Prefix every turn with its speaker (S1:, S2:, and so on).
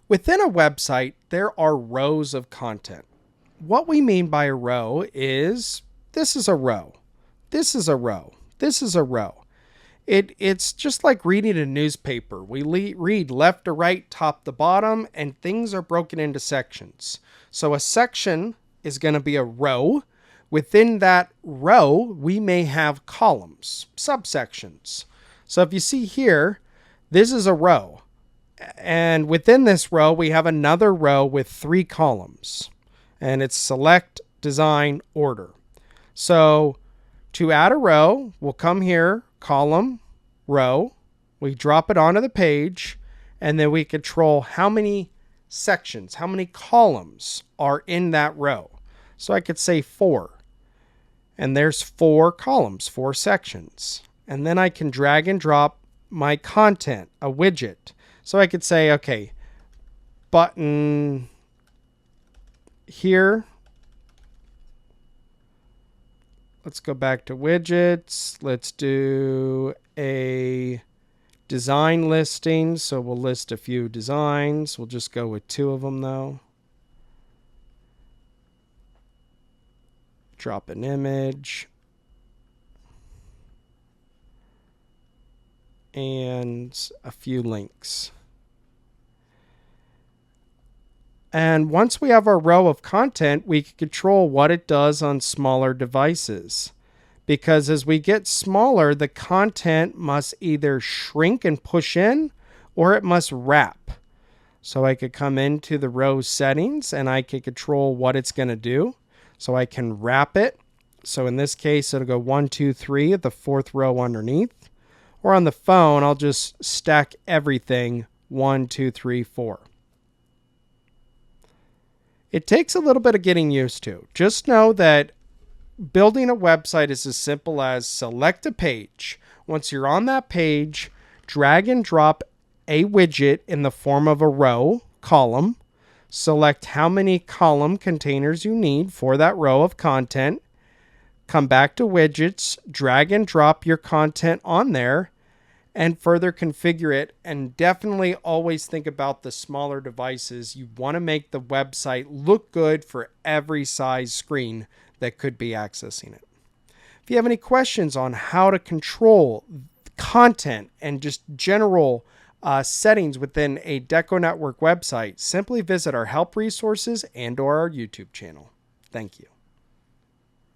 S1: Within a website, there are rows of content. What we mean by a row is this is a row, this is a row, this is a row. It's just like reading a newspaper. We read left to right, top to bottom, and things are broken into sections. So a section is going to be a row. Within that row, we may have columns, subsections. So if you see here, this is a row. And within this row, we have another row with 3 columns. And it's select, design, order. So to add a row, we'll come here, column, row. We drop it onto the page. And then we control how many sections, how many columns are in that row. So I could say 4. And there's 4 columns, 4 sections. And then I can drag and drop my content, a widget. So I could say, okay, button here. Let's go back to widgets. Let's do a design listing. So we'll list a few designs. We'll just go with 2 of them though. Drop an image. And a few links. And once we have our row of content, we can control what it does on smaller devices. Because as we get smaller, the content must either shrink and push in, or it must wrap. So I could come into the row settings and I can control what it's going to do. So I can wrap it. So in this case, it'll go 1, 2, 3 at the 4th row underneath. Or on the phone, I'll just stack everything 1, 2, 3, 4. It takes a little bit of getting used to. Just know that building a website is as simple as select a page. Once you're on that page, drag and drop a widget in the form of a row, column. Select how many column containers you need for that row of content. Come back to widgets, drag and drop your content on there, and further configure it. And definitely always think about the smaller devices. You want to make the website look good for every size screen that could be accessing it. If you have any questions on how to control content and just general settings within a DecoNetwork website, simply visit our help resources and/or our YouTube channel. Thank you.